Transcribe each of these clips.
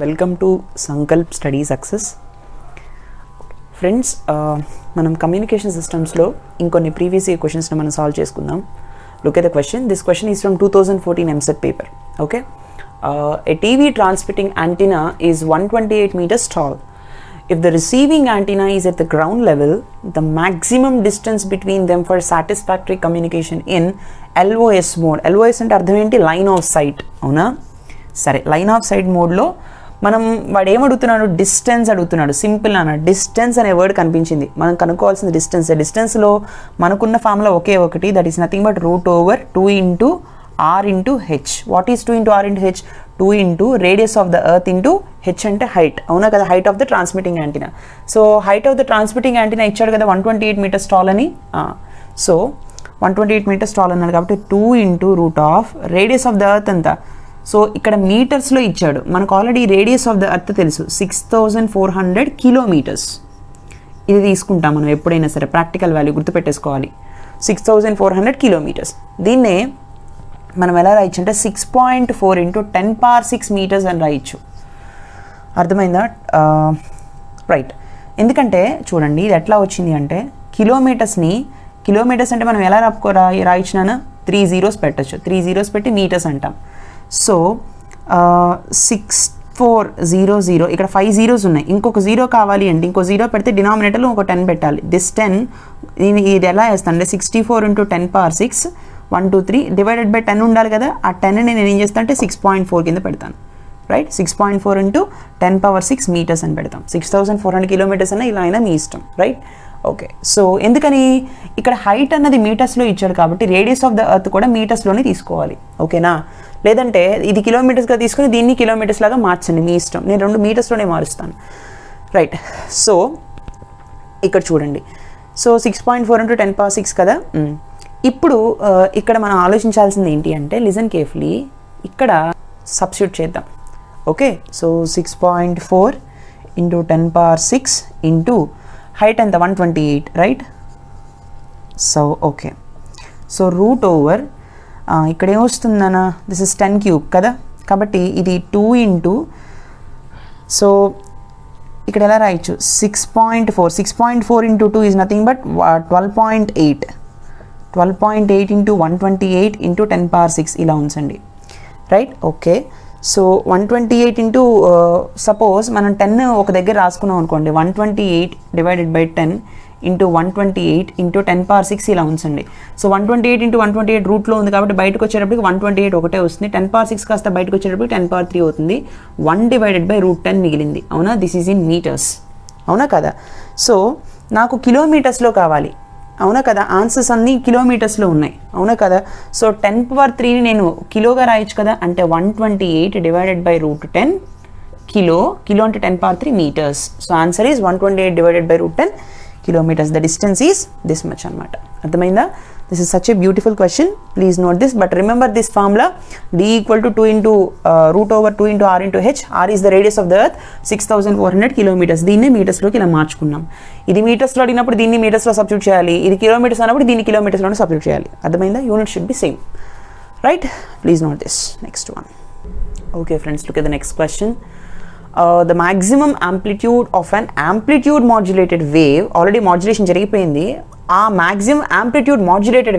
Welcome to Sankalp study success. Friends, మనం communication సిస్టమ్స్లో ఇంకొన్ని ప్రీవియస్ ఇయర్ క్వశ్చన్స్ని మనం సాల్వ్ చేసుకుందాం. Look at the question. This question is from 2014 EAMCET paper. Okay, a TV transmitting antenna is 128 meters tall. If the receiving antenna is at the ground level, the maximum distance between them for satisfactory communication in LOS mode. LOS అంటే అర్థం ఏంటి? Line of sight. అవునా? సరే, line of sight మోడ్లో మనం వాడు ఏమడుగుతున్నాడు? Distance అడుగుతున్నాడు. సింపుల్ అన్న డిస్టెన్స్ అనే వర్డ్ కనిపించింది. మనం కనుక్కోవాల్సింది డిస్టెన్స్. డిస్టెన్స్లో మనకున్న ఫార్ములా ఒకే ఒకటి, that is nothing but √2 into r into h. What is 2 into r into h? 2 into radius of the earth into H అంటే హైట్. అవునా కదా? Height of the transmitting antenna. So height of the transmitting antenna ఇచ్చాడు కదా 128 meters tall అని. So 128 meters tall అన్నాడు కాబట్టి 2 into radius of the earth ఎంత? So ఇక్కడ మీటర్స్లో ఇచ్చాడు. మనకు already radius of the earth తెలుసు, 6400 kilometers. ఇది తీసుకుంటాం మనం ఎప్పుడైనా సరే, ప్రాక్టికల్ వాల్యూ గుర్తుపెట్టేసుకోవాలి. 6400 kilometers. దీన్నే మనం ఎలా రాయొచ్చు అంటే 6.4 into 10⁻⁶ meters అని రాయొచ్చు. అర్థమైందా? రైట్. ఎందుకంటే చూడండి ఇది ఎట్లా వచ్చింది అంటే కిలోమీటర్స్ అంటే మనం ఎలా రాయించినా 3 zeros పెట్టచ్చు. 3 zeros పెట్టి మీటర్స్ అంటాం. సో 6400, ఇక్కడ 5 zeros ఉన్నాయి. ఇంకొక 0 కావాలి అంటే ఇంకో 0 పెడితే డినామినేటర్లో ఒక 10 పెట్టాలి. దిస్ 10 ఇది ఎలా వేస్తాను అంటే 64 into 10⁻⁶, 1 2 3 డివైడెడ్ బై 10 ఉండాలి కదా. ఆ 10 నేను ఏం చేస్తాను అంటే 6.4 కింద పెడతాను. రైట్, 6.4 into 10⁻⁶ meters అని పెడతాం. 6400 kilometers అన్న ఇలా అయినా మీ ఇష్టం. Right, okay. సో ఎందుకని ఇక్కడ హైట్ అన్నది మీటర్స్లో ఇచ్చాడు కాబట్టి రేడియస్ ఆఫ్ ద ఎర్త్ కూడా మీటర్స్లోనే తీసుకోవాలి. ఓకేనా? లేదంటే ఇది కిలోమీటర్స్గా తీసుకుని దీన్ని కిలోమీటర్స్ లాగా మార్చండి, మీ ఇష్టం. నేను 2 మీటర్స్లోనే మారుస్తాను. రైట్. సో ఇక్కడ చూడండి. సో 6.4 into 10⁻⁶ కదా. ఇప్పుడు ఇక్కడ మనం ఆలోచించాల్సింది ఏంటి అంటే, లిజన్ కేర్ఫుల్లీ, ఇక్కడ సబ్స్టిట్యూట్ చేద్దాం. Okay, so 6.4 into 10⁻⁶ into height ఎంత? 128. రైట్. సో ఓకే, సో √, ఇక్కడ ఏమొస్తుందన్న, దిస్ ఇస్ 10³ కదా, కాబట్టి ఇది 2 into, సో ఇక్కడ ఎలా రాయొచ్చు? 6.4 into 2 is nothing but 12.8. 12.8 into 128 into 10⁻⁶ ఇలా ఉంచండి. Right, okay. So 128 into suppose మనం 10 ఒక దగ్గర రాసుకున్నాం అనుకోండి, 128 డివైడెడ్ బై 10 into 128 into 10⁻⁶ ఇలా ఉంచండి. సో 128 into 128 రూట్లో ఉంది కాబట్టి బయటకు వచ్చేటప్పటికి 128 ఒకటే వస్తుంది. 10⁻⁶ కాస్త బయటకు వచ్చేటప్పటికి 10⁻³ అవుతుంది. 1 డివైడెడ్ బై √10 మిగిలింది. అవునా? This is in meters. అవునా కదా? సో నాకు కిలోమీటర్స్లో కావాలి. అవునా కదా? ఆన్సర్స్ అన్నీ కిలోమీటర్స్లో ఉన్నాయి. అవునా కదా? సో 10⁻³ నేను కిలోగా రాయొచ్చు కదా, అంటే 128 డివైడెడ్ బై √10 కిలో అంటే 10⁻³ meters. So answer is 128 divided by √10 kilometers. The distance is this much అన్నమాట. అర్థమైందా? This is such a beautiful question. Please note this, but remember this formula: D equal to 2 into √2 into r into h. R is the radius of the earth, 6400 kilometers. దీన్ని మీటర్స్లోకి ఇలా మార్చుకున్నాం. ఇది మీటర్స్లో అడిగినప్పుడు దీన్ని మీటర్స్లో substitute చేయాలి. ఇది కిలోమీటర్స్ అన్నప్పుడు దీన్ని కిలోమీటర్స్లోనే సబ్స్టిట్యూట్ చేయాలి. అర్థమైందా? Unit should be same. Right, please note this. Next one. Okay friends, look at the next question. The maximum amplitude of an amplitude modulated wave, already modulation జరిగిపోయింది. ఆ maximum amplitude modulated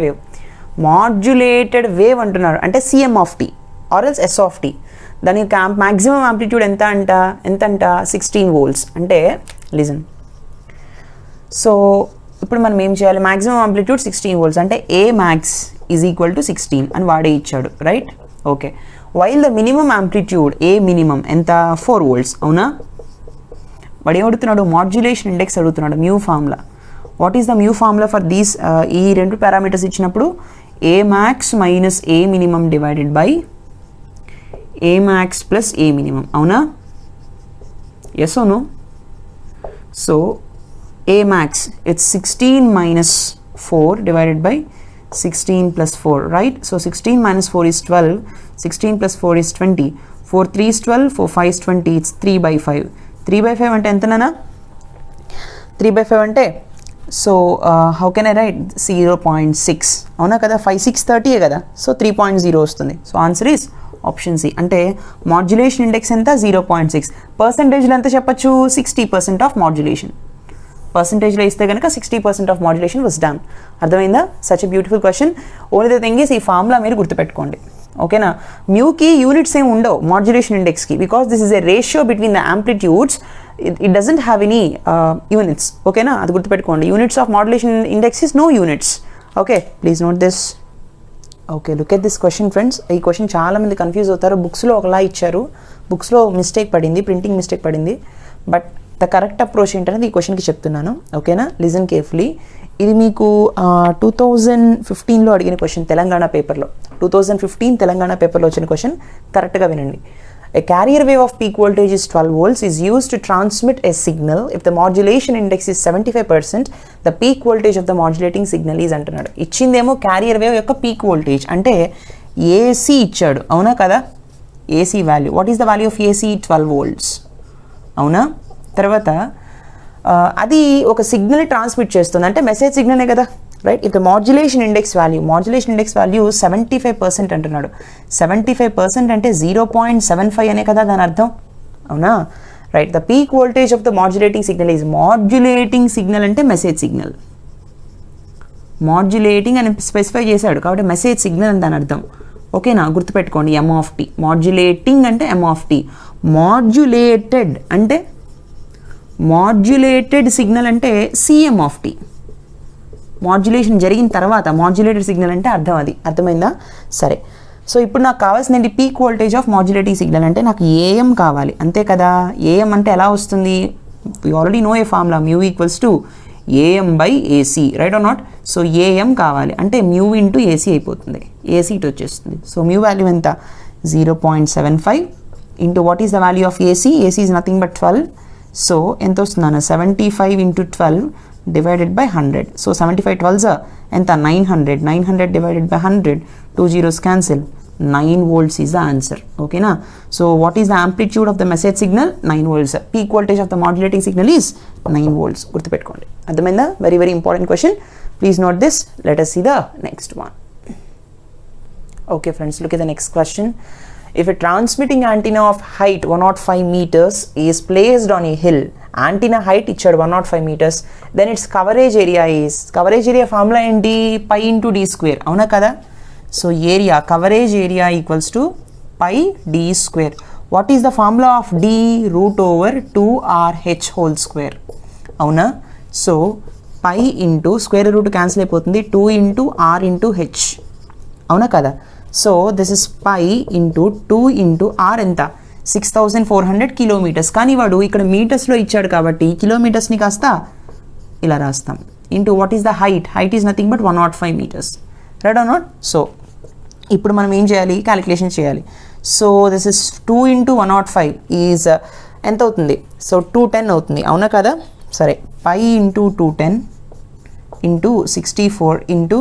wave అంటున్నారు అంటే CM of t or else S of t. దాని maximum amplitude ఎంత అంట 16 volts అంటే, listen. So ఇప్పుడు మనం ఏం చేయాలి? maximum amplitude 16 volts అంటే A max is equal to 16 అని వాడే ఇచ్చాడు. Right, okay. While the minimum amplitude A minimum ఎంత? 4 volts. అవునా? వాడు ఏమడుగుతున్నాడు? మాడ్యులేషన్ ఇండెక్స్ అడుగుతున్నాడు. Mu formula. What is the mu formula for these? ఈ 2 పారామీటర్స్ ఇచ్చినప్పుడు A max minus A minimum divided by A max plus A minimum. అవునా? Yes or no? So A max it's 16 minus 4 divided by 16 plus 4, right? So 16 minus 4 is 12, 16 plus 4 is 20, 4 3 is 12, 4 5 is 20, it's 3/5. 3/5 అంటే ఎంతనా? 3/5 అంటే, so how can I right? 0.6. అవునా కదా? 5 6 30 కదా, so 3.0 వస్తుంది. So answer is option C. అంటే modulation index ఎంత 0.6. పర్సంటేజ్లో ఎంత చెప్పచ్చు 60% ఆఫ్ మాడ్యులేషన్. పర్సంటేజ్లో ఇస్తే కనుక 60% ఆఫ్ మాడ్యులేషన్ వాజ్ డన్. అర్థమైందా? Such a beautiful question. Only the thing is ఈ ఫార్ములా మీరు గుర్తుపెట్టుకోండి. ఓకేనా? మ్యూకి యూనిట్స్ ఏమి ఉండవు మాడ్యులేషన్ ఇండెక్స్కి, because this is a ratio between the amplitudes. It doesn't have any units. ఓకేనా? అది గుర్తుపెట్టుకోండి. Units of modulation index is no units. Okay, please note this. Okay, look at this question friends. ఈ question చాలామంది confuse అవుతారు. బుక్స్లో ఒకలా ఇచ్చారు, బుక్స్లో మిస్టేక్ పడింది, ప్రింటింగ్ మిస్టేక్ పడింది. బట్ ద కరెక్ట్ అప్రోచ్ ఏంటనేది ఈ క్వశ్చన్కి చెప్తున్నాను. ఓకేనా? Listen carefully. ఇది మీకు 2015లో అడిగిన క్వశ్చన్, తెలంగాణ పేపర్లో. 2015 తెలంగాణ పేపర్లో వచ్చిన క్వశ్చన్. కరెక్ట్గా వినండి. A carrier wave of peak voltage is 12 volts is used to transmit a signal. If the modulation index is 75%, the peak voltage of the modulating signal is అంటున్నాడు. ఇచ్చిందేమో carrier wave యొక్క peak voltage, అంటే AC ఇచ్చాడు. అవునా కదా? AC value. What is the value of AC? 12 volts. అవునా? తర్వాత అది ఒక సిగ్నల్ ట్రాన్స్మిట్ చేస్తుంది, అంటే మెసేజ్ సిగ్నలే కదా, right? If the modulation index value 75% అంటున్నాడు. 75% అంటే 0.75 అనే కదా దాని అర్థం. అవునా? Right. The peak voltage of the modulating signal is, modulating signal అంటే మెసేజ్ సిగ్నల్. మాడ్యులేటింగ్ అని స్పెసిఫై చేశాడు కాబట్టి మెసేజ్ సిగ్నల్ అని దాని అర్థం. ఓకేనా? గుర్తుపెట్టుకోండి. ఎమ్ ఆఫ్ టీ. మాడ్యులేటింగ్ అంటే ఎమ్ ఆఫ్ టీ. మాడ్యులేటెడ్ అంటే, మాడ్యులేటెడ్ సిగ్నల్ అంటే సిఎం ఆఫ్ టీ. మాడ్యులేషన్ జరిగిన తర్వాత మాడ్యులేటెడ్ సిగ్నల్ అంటే అర్థం. అది అర్థమైందా? సరే. సో ఇప్పుడు నాకు కావాల్సింది peak voltage of modulating signal, అంటే నాకు ఏఎం కావాలి, అంతే కదా? ఏఎం అంటే ఎలా వస్తుంది? We already know a formula, mu equals to AM by AC, right or not? So AM కావాలి అంటే మ్యూ ఇంటూ ఏసీ అయిపోతుంది. ఏసీ ఇటు వచ్చేస్తుంది. సో మ్యూ వాల్యూ ఎంత? 0.75 into what is the value of AC? AC is nothing but 12. So ఎంత వస్తుందన్న? 75 into 12 divided by 100. So 75 12s ఎంత? 900. 900 divided by 100, 2 zeros cancel. 9 volts is the answer. Okay na? So what is the amplitude of the message signal? 9 volts. Peak voltage of the modulating signal is 9 volts. గుర్తుపెట్టుకోండి. అర్థమైందా? Very very important question. Please note this. Let us see the next one. Okay friends, look at the next question. If a transmitting antenna of height 105 meters is placed on a hill, antenna height ఇచ్చాడు 105 meters, then its coverage area is, coverage area formula ఏంటి? Pi into D square. అవునా కదా? So area, coverage area equals to pi D square. What is the formula of D? √2RH whole square. అవునా? So pi into square root cancel అయిపోతుంది, 2 into R into H. అవునా కదా? So this is pi into 2 into R ఎంత? 6400 kilometres. కానీ వాడు ఇక్కడ మీటర్స్లో ఇచ్చాడు కాబట్టి కిలోమీటర్స్ని కాస్త ఇలా రాస్తాం. Into what is the height? Height is nothing but 105 meters, right or not? So ఇప్పుడు మనం ఏం చేయాలి? క్యాలిక్యులేషన్ చేయాలి. So this is 2 into 105 is ఎంత అవుతుంది? సో 210 అవుతుంది. అవునా కదా? సరే, pi into 210 into 64 into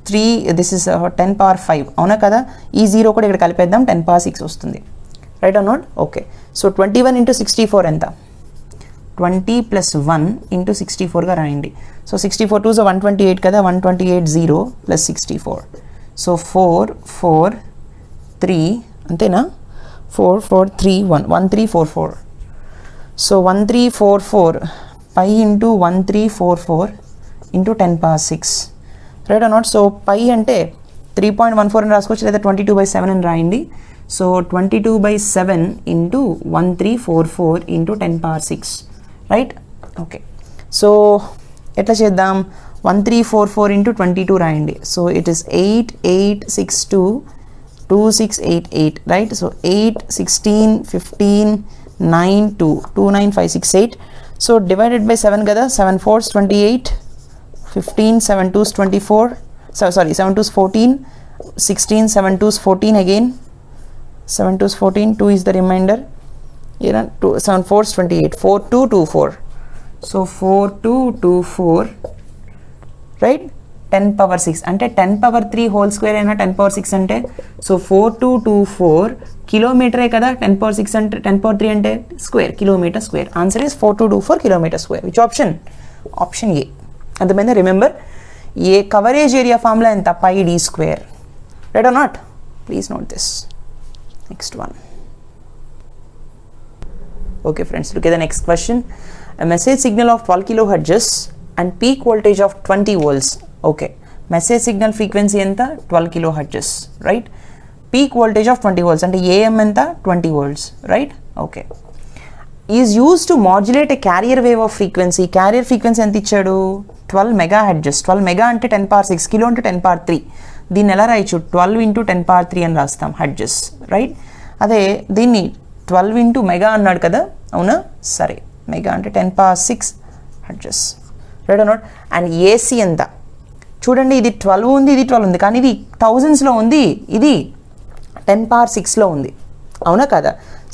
3, this is 10 power 5. అవునా కదా? ఈ 0 కూడా ఇక్కడ కలిపేద్దాం, 10 power 6 వస్తుంది, right or not? Okay. So 21 into 64 ఎంత? 20 ప్లస్ 1 ఇంటూ 64గా రాయండి. సో 64 2 128 కదా, 128 0 ప్లస్ 64. సో 4 4 3 అంతేనా? 4 4 3 1 1344. So 1344 pi into 1344 into 10 power 6, right or not? So pi అంటే 3.14 అని రాసుకోవచ్చు, లేదా 22/7 అని రాయండి. So 22/7 into 1344 into 10 power 6, right? Okay. So ఎట్లా చేద్దాం? 1344 ఇంటూ 22 రాయండి. So it is 8862 2688, right? So 8 16 15 9 2 29568. So divided by 7 కదా, 7 4s 28, 15 7 2s 24, sorry 7 2s 14, 16 7 2s 14 again, 7 2s 14, 2 is the remainder, 7 4s 28, 4224. So 4224, right? 10 power 6 అంటే 10 power 3 హోల్ స్క్వేర్ అయినా 10 power 6 అంటే, so 4224 కిలోమీటరే కదా, 10 power 6 అంటే 10 power 3 అంటే square, kilometre square. Answer is 4224 kilometre square. Which option? Option A. అర్థమైందా? Remember, a coverage area formula ఎంత? Pi D square, right or not? Please note this. Next one. Okay friends, look at the next question. A message signal of 12 kilohertz and peak voltage of 20 volts. Okay, message signal frequency enta 12 kilohertz, right? Peak voltage of 20 volts ante AM enta 20 volts, right? Okay, is used to modulate a carrier wave of frequency. Carrier frequency enta ichadu 12 megahertz. 12 mega ante 10 power 6, kilo ante 10 power 3. దీన్ని ఎలా రాయొచ్చు 12 into 10 power 3 అని రాస్తాం hedges, right? అదే దీన్ని 12 into mega అన్నాడు కదా, అవునా? సరే, మెగా అంటే 10 power 6 hedges, right or not? And AC ఎంత చూడండి, ఇది 12 ఉంది, ఇది 12 ఉంది, కానీ ఇది థౌజండ్స్లో ఉంది, ఇది 10 power 6లో ఉంది, అవునా కదా?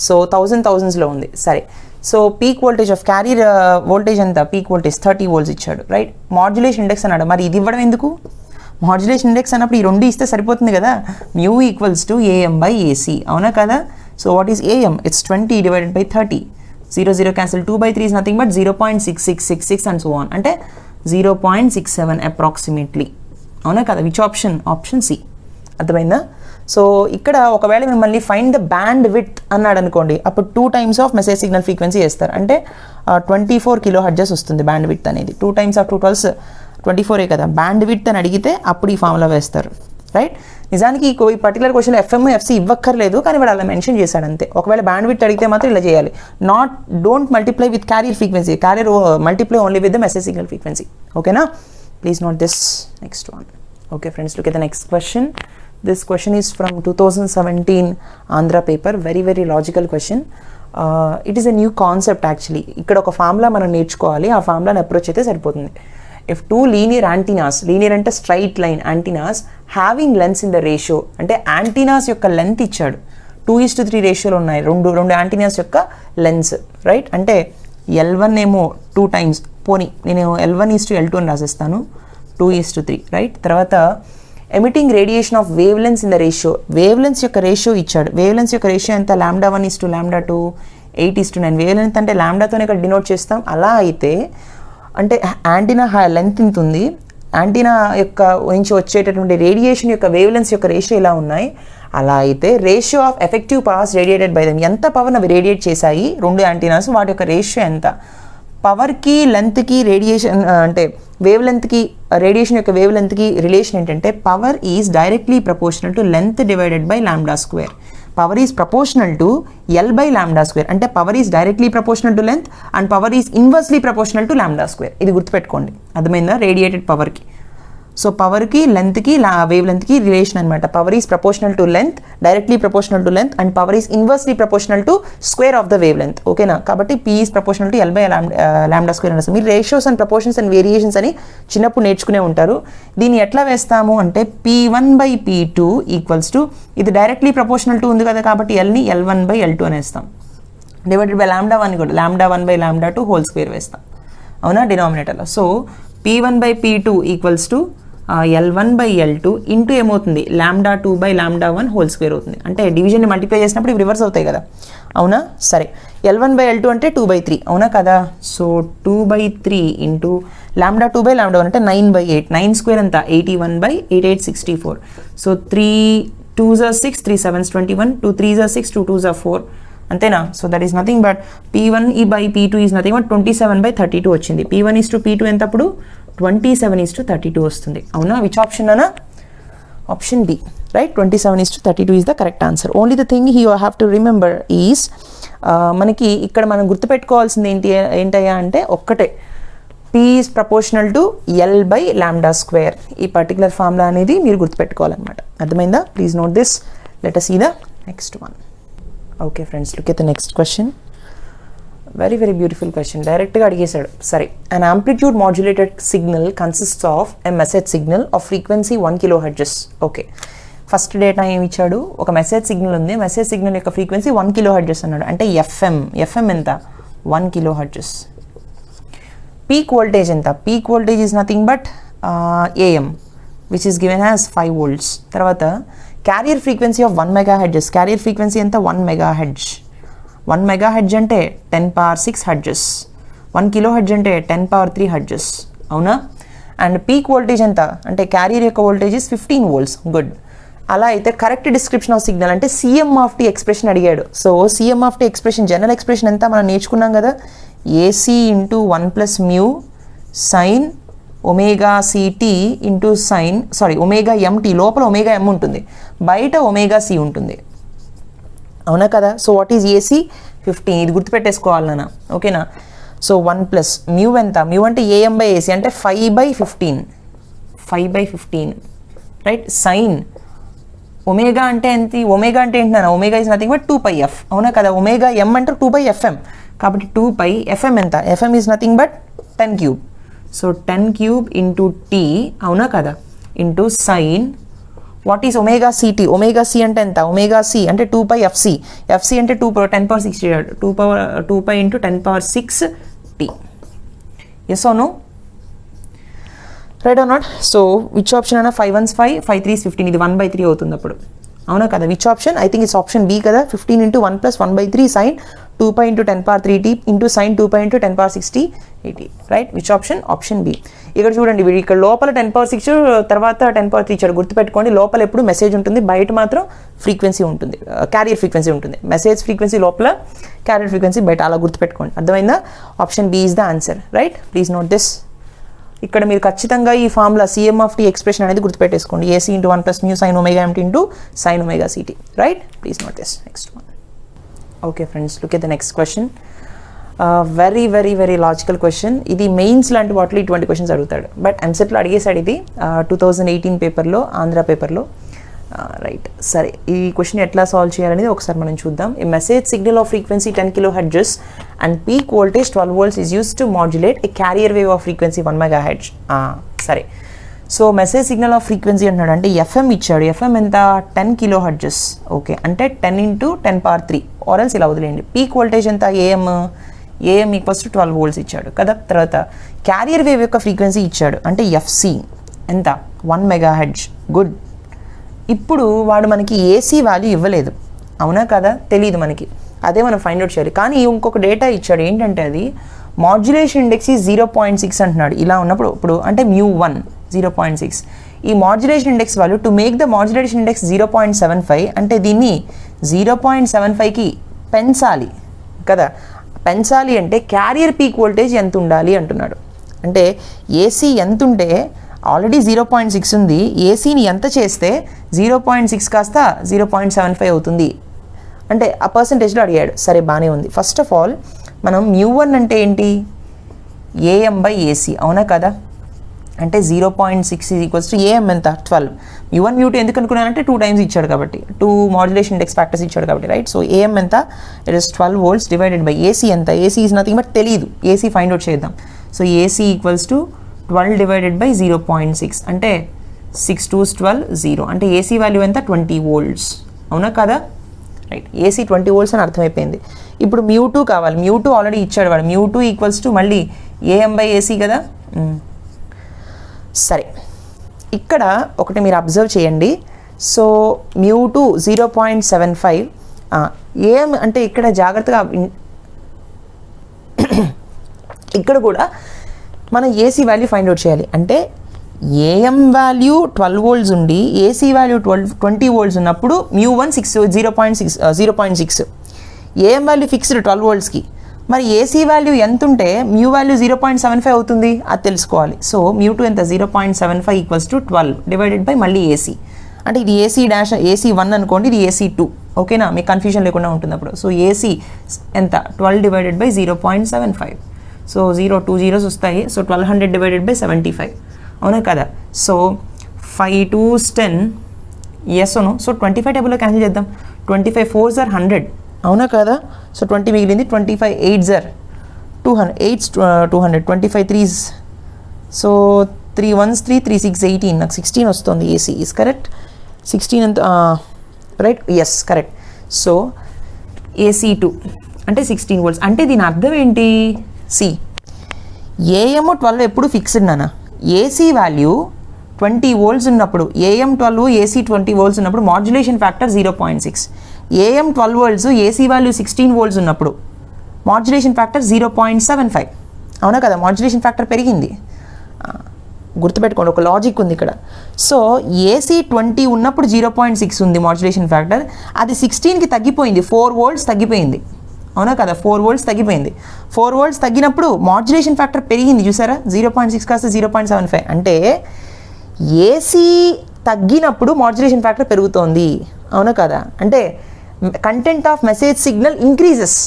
సో థౌజండ్స్లో ఉంది. సరే, so peak voltage of carrier voltage ఎంత? పీక్ వోల్టేజ్ 30 volts ఇచ్చాడు, రైట్? మాడ్యులేషన్ ఇండెక్స్ అన్నాడు, మరి ఇది ఇవ్వడం ఎందుకు? మాడ్యులేషన్ ఇండెక్స్ అన్నప్పుడు ఈ రెండు ఇస్తే సరిపోతుంది కదా, mu equals to AM by AC, అవునా కదా? So what is AM? It's 20 divided by 30. 0 cancel, 2/3 is nothing but 0.6666 and so on, అంటే 0.67 అప్రాక్సిమేట్లీ, అవునా కదా? Which option? Option C. అర్థమైందా? సో ఇక్కడ ఒకవేళ మిమ్మల్ని ఫైండ్ ద బ్యాండ్ విడ్త్ అన్నాడు అనుకోండి, అప్పుడు 2 times of message signal frequency వేస్తారు, అంటే 24 kilohertz వస్తుంది బ్యాండ్ విడ్త్ అనేది. 2 times ఆఫ్ 2 12 24 కదా బ్యాండ్ విడ్త్ అని అడిగితే అప్పుడు ఈ ఫార్ములా వేస్తారు, రైట్? నిజానికి ఈ పర్టికులర్ క్వశ్చన్ ఎఫ్ఎం ఎఫ్సి ఇవ్వక్కర్లేదు, కానీ వాడు అలా మెన్షన్ చేశాడు అంతే. ఒకవేళ బ్యాండ్ విడ్త్ అడిగితే మాత్రం ఇలా చేయాలి, don't multiply with carrier frequency, carrier multiply only with the message signal frequency, ఓకేనా? Please note this. Next one. Okay friends, look at the next question. This question is from 2017 Andhra paper. Very very logical question. It is a new concept actually. ఇక్కడ ఒక formula మనం నేర్చుకోవాలి, ఆ ఫార్ములాని approach అయితే సరిపోతుంది. If two linear antennas, linear అంటే straight line antennas having lengths in the ratio, అంటే antennas యొక్క లెంత్ ఇచ్చాడు, 2:3 రేషియోలో ఉన్నాయి రెండు antennas యొక్క లెన్స్, రైట్? అంటే L1 ఏమో 2 times, పోనీ నేను L1:L2 అని రాసేస్తాను, 2:3, రైట్? తర్వాత emitting radiation of wave lens in the ratio, wave lens యొక్క రేషియో ఇచ్చాడు. వేవ్ లెన్స్ యొక్క రేషియో ఎంత? λ1:λ2, 8:9. వేవ్ లెంత్ అంటే లాంబ్డాతోనే ఇక్కడ డినోట్ చేస్తాం. అలా అయితే అంటే యాంటీనా లెంత్ ఇంత ఉంది, యాంటీనా యొక్క నుంచి వచ్చేటటువంటి రేడియేషన్ యొక్క వేవ్ లెన్స్ యొక్క రేషియో ఇలా ఉన్నాయి. అలా అయితే ratio of effective powers radiated by them, ఎంత పవర్ని అవి రేడియేట్ చేశాయి రెండు యాంటీనాస్, వాటి యొక్క రేషియో ఎంత? పవర్కి లెంత్కి రేడియేషన్ అంటే వేవ్ లెంత్కి రేడియేషన్ యొక్క వేవ్ లెంత్కి రిలేషన్ ఏంటంటే power is directly proportional to length divided by lambda square. Power is proportional to L by lambda square, అంటే power is directly proportional to length and power is inversely proportional to lambda square. ఇది గుర్తుపెట్టుకోండి, అర్థమైందా? Radiated పవర్కి, so పవర్కి లెంత్కి wave లెంత్కి relation అనమాట. Power is proportional to length, directly proportional to length, and power is inversely proportional to square of the wave length, ఓకేనా? కాబట్టి P is proportional to L by lambda square అని. మీరు ratios and proportions and variations అని చిన్నప్పుడు నేర్చుకునే ఉంటారు. దీన్ని ఎట్లా వేస్తాము అంటే P1/P2 ఈక్వల్స్ టు, ఇది డైరెక్ట్లీ ప్రపోర్షనల్ టు ఉంది కదా, కాబట్టి ఎల్ని L1/L2 అనేస్తాం, డివైడెడ్ బై λ1 కూడా λ1/λ2 హోల్ స్క్వేర్ వేస్తాం, అవునా, డినామినేటర్లో. So P1/P2 equals to L1/L2 into ఏమవుతుంది λ2/λ1 హోల్ స్క్వేర్ అవుతుంది. అంటే డివిజన్ని మల్టిప్లై చేసినప్పుడు ఇవి రివర్స్ అవుతాయి కదా, అవునా? సరే, L1/L2 అంటే 2/3, అవునా కదా? సో 2/3 ఇంటూ λ2/λ1 అంటే 9/8, 9 స్క్వేర్ ఎంత? 81/8, 8 64. So 3 2s are 6, 3 7s 21, 2 3s are 6, 2 2s are 4, అంతేనా? So that is nothing but P1/P2 is nothing but 27/32 వచ్చింది. P1:P2 ఎంత అప్పుడు? 27:32 వస్తుంది, అవునా? విచ్ ఆప్షన్ అనా? Option D, right? 27:32 is the correct answer. Only the thing you have to remember is, మనకి ఇక్కడ మనం గుర్తుపెట్టుకోవాల్సింది ఏంటయ్యా అంటే ఒక్కటే, P is proportional to L by lambda square. ఈ పర్టికులర్ ఫార్ములా అనేది మీరు గుర్తుపెట్టుకోవాలన్నమాట, అర్థమైందా? Please note this. లెట్ us see the next one. Okay friends, look at the next question. Very very beautiful question. డైరెక్ట్గా అడిగేశాడు. సరే, an amplitude modulated signal consists of a message signal of frequency 1 kilohertz. Okay, first data ఏమి ఇచ్చాడు? ఒక message signal ఉంది, message signal యొక్క frequency 1 kilohertz అన్నాడు, అంటే FM ఎంత? 1 kilohertz. పీక్ వోల్టేజ్ ఎంత? Peak voltage is nothing but AM, which is given as 5 volts. తర్వాత carrier frequency of 1 megahertz. Carrier frequency ఎంత? 1 megahertz. 1 megahertz అంటే 10 power 6 hertz. 1 kilohertz అంటే 10 power 3 hertz, అవునా? అండ్ పీక్ వోల్టేజ్ ఎంత అంటే carrier యొక్క voltage is 15 volts. Good. అలా అయితే కరెక్ట్ డిస్క్రిప్షన్ ఆఫ్ సిగ్నల్ అంటే సిఎం ఆఫ్ టీ ఎక్స్ప్రెషన్ అడిగాడు. So CM of tea expression general expression ఎంత మనం నేర్చుకున్నాం కదా, AC into 1 + mu sine omega C T into sine omega M T, లోపల ఒమేగా ఎం ఉంటుంది, బయట ఒమేగా సి ఉంటుంది, అవునా కదా. సో వాట్ ఈజ్ ఏసీ 15, ఇది గుర్తుపెట్టేసుకోవాలి నాన్న, ఓకేనా. సో 1 + మ్యూ ఎంత, మ్యూ అంటే AM/AC అంటే 5/15 రైట్. సైన్ ఒమేగా అంటే ఎంత, ఒమేగా అంటే ఏంటి నాన్న, omega is nothing but 2πf, అవునా కదా. ఒమేగా ఎం అంటే 2/fm, కాబట్టి 2πfm ఎంత, FM is nothing but 10³ so 10³ into T, అవునా కదా, into sine what is omega C T, omega C అంటే ఎంత, ఒమేగా సి అంటే 2πfc, ఎఫ్సి అంటే 10^6 2π into 10^6 t. Yes or no, right or not. So which option అన్న, 5 1s 5, 5 3s 15, ఇది 1/3 అవుతుంది అప్పుడు, అవునా కదా. Which option, I think it's option B కదా. 15 into 1 + 1/3 sine 2π into 10^3t into sine 2π into 10^6t 80, right. Which option, option B. ఇక్కడ చూడండి, వీడు ఇక్కడ లోపల 10^6 తర్వాత 10^3 ఇచ్చాడు, గుర్తుపెట్టుకోండి. లోపల ఎప్పుడు మెసేజ్ ఉంటుంది, బయట మాత్రం ఫ్రీక్వెన్సీ ఉంటుంది, క్యారియర్ ఫ్రీక్వెన్సీ ఉంటుంది. మెసేజ్ ఫ్రీక్వెన్సీ లోపల, క్యారియర్ ఫ్రీక్వెన్సీ బయట, అలా గుర్తుపెట్టుకోండి, అర్థమైందా. Option B is the answer, right. Please note this. ఇక్కడ మీరు ఖచ్చితంగా ఈ formula CM of tea expression అనేది గుర్తుపెట్టేసుకోండి, AC into 1 + mu sine omega m t into sine omega c t, right. Please note this. Next one. Okay friends, look at the next question. Very very very logical question. ఇది mains లాంటి వాటిలో ఇటువంటి questions అడుగుతాడు, but ఎంసెట్లో అడిగేసాడు ఇది 2018 పేపర్లో, ఆంధ్ర పేపర్లో, right. సరే, ఈ క్వశ్చన్ ఎట్లా సాల్వ్ చేయాలనేది ఒకసారి మనం చూద్దాం. A message signal of frequency 10 kHz and peak voltage 12 volts is used to modulate a carrier wave of frequency 1 MHz. సరే, so message signal of frequency అంటున్నాడు అంటే ఎఫ్ఎం ఇచ్చాడు, ఎఫ్ఎం ఎంత 10 kHz, ఓకే, అంటే 10 ఇంటూ 10^3 ఆర్ఎల్స్ ఇలా వదిలేయండి. పీక్ వోల్టేజ్ ఎంత, ఏఎం = 12 volts ఇచ్చాడు కదా. తర్వాత క్యారియర్ వేవ్ యొక్క ఫ్రీక్వెన్సీ ఇచ్చాడు అంటే ఎఫ్సి ఎంత 1 MHz, గుడ్. ఇప్పుడు వాడు మనకి ఏసీ వాల్యూ ఇవ్వలేదు, అవునా కదా, తెలియదు మనకి, అదే మనం ఫైండ్ అవుట్ చేయాలి. కానీ ఇంకొక డేటా ఇచ్చాడు, ఏంటంటే అది మాడ్యులేషన్ ఇండెక్స్ ఈ 0.6 అంటున్నాడు. ఇలా ఉన్నప్పుడు ఇప్పుడు అంటే μ1 0.6, ఈ modulation index value to make the modulation index 0.75 అంటే దీన్ని 0.75కి పెంచాలి కదా. పెంచాలి అంటే క్యారియర్ పీక్ వోల్టేజ్ ఎంత ఉండాలి అంటున్నాడు. అంటే ఏసీ ఎంత ఉంటే, ఆల్రెడీ 0.6 ఉంది, ఏసీని ఎంత చేస్తే 0.6 కాస్త 0.75 అవుతుంది అంటే ఆ పర్సంటేజ్లో అడిగాడు. సరే, బాగానే ఉంది. ఫస్ట్ ఆఫ్ ఆల్ మనం μ1 అంటే ఏంటి, AM/AC, అవునా కదా. అంటే 0.6 = AM ఎంత 12. μ1 μ2 ఎందుకు అనుకున్నానంటే 2 times ఇచ్చాడు కాబట్టి, 2 మాడ్యులేషన్ ఇండెక్స్ ఫ్యాక్టర్స్ ఇచ్చాడు కాబట్టి, రైట్. సో AM ఎంత, it is 12 volts divided by AC ఎంత, AC ఈజ్ నథింగ్ బట్ తెలియదు, AC ఫైండ్ అవుట్ చేద్దాం. సో AC = 12 డివైడెడ్ బై 0.6 అంటే 6 2s 12 0 అంటే AC వాల్యూ ఎంత 20 volts, అవునా కదా, రైట్. AC 20 volts అని అర్థమైపోయింది. ఇప్పుడు μ2 కావాలి, μ2 ఆల్రెడీ ఇచ్చాడు వాడు, μ2 = మళ్ళీ AM/AC కదా. సరే, ఇక్కడ ఒకటి మీరు అబ్జర్వ్ చేయండి. సో μ2 0.75, AM అంటే ఇక్కడ జాగ్రత్తగా ఇక్కడ కూడా మనం ఏసీ వాల్యూ ఫైండ్ అవుట్ చేయాలి. అంటే ఏఎం వాల్యూ 12 volts ఉండి ఏసీ వాల్యూ 20 volts ఉన్నప్పుడు μ1 0.6, ఏఎం వాల్యూ ఫిక్స్డ్ 12 voltsకి, మరి ఏసీ వాల్యూ ఎంత ఉంటే మ్యూ వాల్యూ 0.75 అవుతుంది, అది తెలుసుకోవాలి. సో μ2 ఎంత 0.75 = 12 డివైడెడ్ బై మళ్ళీ ఏసీ, అంటే ఇది AC1 అనుకోండి, ఇది AC2, ఓకేనా, మీకు కన్ఫ్యూజన్ లేకుండా ఉంటుంది అప్పుడు. సో ఏసీ ఎంత 12 డివైడెడ్ బై 0.75, సో 2 zeros వస్తాయి. సో 1200 డివైడెడ్ బై 75, అవునా కదా. So 5 2s 10, yes no. So 25 టేబుల్లో క్యాన్సిల్ చేద్దాం. 25 4s are 100, అవునా కదా. సో 20 మిగిలింది. 25 8s are 200, 8s 200, 25 3s, so 3 1s 3, 3 6 18, నాకు 16 వస్తుంది. AC is correct. 16 ఎంత, right, yes correct. So AC2 అంటే 16 volts. అంటే దీని అర్థం ఏంటి, సి ఏఎం 12 ఎప్పుడు ఫిక్స్డ్ నాన్న, ఏసీ వాల్యూ 20 volts ఉన్నప్పుడు, AM 12 AC 20 volts ఉన్నప్పుడు modulation factor 0.6, AM 12 volts AC value 16 volts ఉన్నప్పుడు మాడ్యులేషన్ ఫ్యాక్టర్ 0.75, అవునా కదా. మాడ్యులేషన్ ఫ్యాక్టర్ పెరిగింది. గుర్తుపెట్టుకోండి, ఒక లాజిక్ ఉంది ఇక్కడ. సో ఏసీ 20 ఉన్నప్పుడు 0.6 ఉంది మాడ్యులేషన్ ఫ్యాక్టర్, అది 16కి తగ్గిపోయింది, 4 volts తగ్గిపోయింది, అవునా కదా, 4 volts తగ్గిపోయింది. 4 volts తగ్గినప్పుడు మాడ్యులేషన్ ఫ్యాక్టర్ పెరిగింది చూసారా, 0.6 కాస్త 0.75. అంటే ఏసీ తగ్గినప్పుడు మాడ్యులేషన్ ఫ్యాక్టర్ పెరుగుతోంది, అవునా కదా. అంటే content of message signal increases,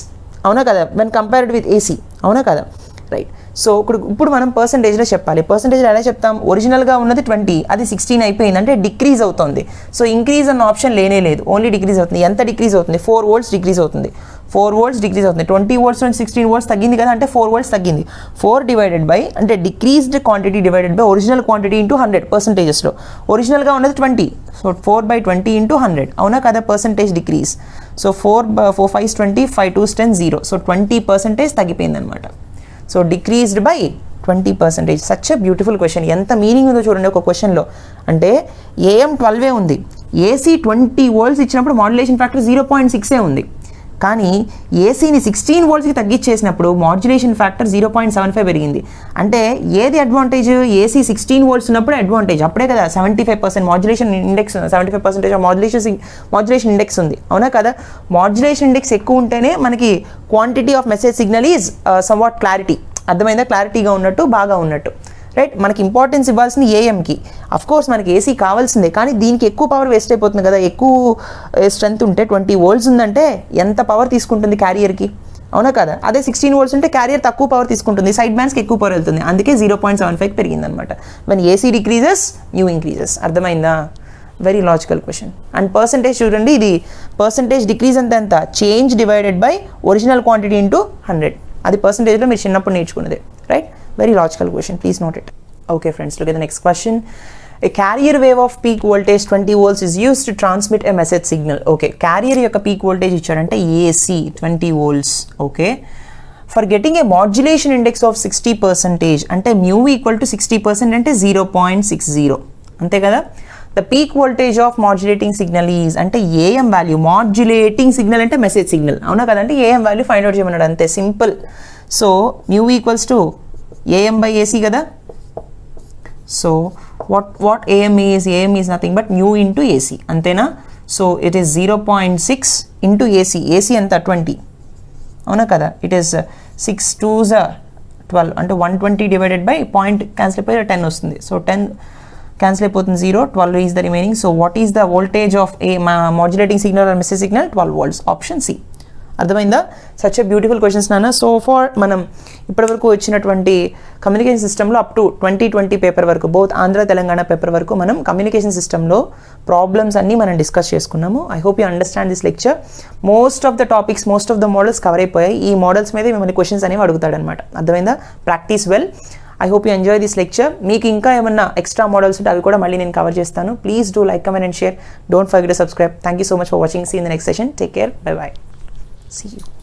అవునా కదా, వెన్ కంపేర్డ్ విత్ ఏసీ, అవునా కదా, రైట్. సో ఇప్పుడు మనం పర్సంటేజ్లో చెప్పాలి. పర్సంటేజ్లో ఎలా చెప్తాం, ఒరిజినల్గా ఉన్నది 20, అది 16 అయిపోయింది అంటే డిక్రీజ్ అవుతుంది. సో ఇంక్రీజ్ అన్న ఆప్షన్ లేనే లేదు, ఓన్లీ డిక్రీజ్ అవుతుంది. ఎంత డిక్రీజ్ అవుతుంది, 4 volts డిక్రీజ్ అవుతుంది, 4 volts డిక్రీజ్ అవుతుంది. 20 volts నుంచి 16 volts తగ్గింది కదా, అంటే 4 volts తగ్గింది. 4 డివైడెడ్ బై, అంటే decreased quantity divided by original quantity into 100 పర్సంటేజెస్లో. ఒరిజినల్గా ఉన్నది 20, సో 4/20 ఇంటూ 100, అవునా కదా, పర్సంటేజ్ డిక్రీజ్. సో 4 5 20, 5 2 10 0, సో 20% తగ్గిపోయింది అనమాట. So decreased by 20%. Such a beautiful question. ఎంత మీనింగ్ ఉందో చూడండి ఒక క్వశ్చన్లో. అంటే ఏఎం 12 ఉంది, ఏసీ 20 volts ఇచ్చినప్పుడు మాడ్యులేషన్ ఫ్యాక్టర్ 0.6 ఉంది. కానీ ఏసీని 16 voltsకి తగ్గించేసినప్పుడు మాడ్యులేషన్ ఫ్యాక్టర్ 0.75 పెరిగింది. అంటే ఏది అడ్వాంటేజ్, ఏసీ 16 volts ఉన్నప్పుడు అడ్వాంటేజ్, అప్పుడే కదా 75% మాడ్యులేషన్ ఇండెక్స్, 75% మాడ్యులేషన్ ఇండెక్స్ ఉంది, అవునా కదా. మాడ్యులేషన్ ఇండెక్స్ ఎక్కువ ఉంటేనే మనకి quantity of message signal is somewhat clarity, అర్థమైందా, క్లారిటీగా ఉన్నట్టు, బాగా ఉన్నట్టు, రైట్. మనకి ఇంపార్టెన్స్ ఇవ్వాల్సింది ఏఎంకి. అఫ్ కోర్స్ మనకి ఏసీ కావాల్సిందే, కానీ దీనికి ఎక్కువ పవర్ వేస్ట్ అయిపోతుంది కదా. ఎక్కువ స్ట్రెంత్ ఉంటే 20 volts ఉందంటే ఎంత పవర్ తీసుకుంటుంది క్యారియర్కి, అవునా కదా. అదే 16 volts ఉంటే క్యారియర్ తక్కువ పవర్ తీసుకుంటుంది, సైడ్ బ్యాండ్స్కి ఎక్కువ పవర్ వెళ్తుంది. అందుకే 0.75 పెరిగింది అనమాట. When AC decreases mu increases, అర్థమైందా. Very logical question. And percentage చూడండి, ఇది పర్సంటేజ్ డిక్రీజ్ అంటే ఎంత, change divided by original quantity into 100. అది పర్సంటేజ్లో మీరు చిన్నప్పుడు నేర్చుకున్నదే, right. Very logical question, please note it. Okay friends, look at the next question. A carrier wave of peak voltage 20 volts is used to transmit a message signal. Okay, carrier యొక్క peak voltage ఇచ్చారంటే AC 20 volts. Okay, for getting a modulation index of 60%, అంటే mu equal to 60% అంటే 0.60, అంతే కదా. The peak voltage of modulating signal is, అంటే AM value, modulating signal అంటే message signal, అవునా కదా, అంటే AM value ఫైండ్ అవుట్ చేయమన్నాడు, అంతే simple. So mu equals to AM by AC కదా. So what AM is nothing but mu into AC, అంతేనా. So it is 0.6 into AC, AC ఎంత 20, అవునా కదా. ఇట్ ఈస్ 6 2s 12, అంటే 120 డివైడెడ్ బై పాయింట్ క్యాన్సిల్ అయిపోయి 10 వస్తుంది. సో 10 క్యాన్సిల్ అయిపోతుంది, 0, 12 is the remaining. So what is the voltage of a modulating signal or message signal, 12 volts, option C. అర్థమైందా. Such a beautiful questions నాన్న. So far మనం ఇప్పటివరకు వచ్చినటువంటి communication సిస్టంలో up to 2020 paper వరకు, బోత్ ఆంధ్ర తెలంగాణ పేపర్ వరకు మనం కమ్యూనికేషన్ సిస్టంలో ప్రాబ్లమ్స్ అన్నీ మనం డిస్కస్ చేసుకున్నాము. I hope you understand this lecture. Most of the topics, most of the models cover అయిపోయాయి. ఈ మోడల్స్ మీద మిమ్మల్ని క్వశ్చన్స్ అనేవి అడుగుతాడనమాట, అర్థమైందా. Practice well. I hope you enjoy this lecture. మీకు ఇంకా ఏమన్నా ఎక్స్ట్రా మోడల్స్ ఉంటే అవి కూడా మళ్ళీ నేను కవర్ చేస్తాను. Please do like, comment and share. Don't forget to subscribe. Thank you so much for watching. See in the next session. Take care. Bye bye. See you.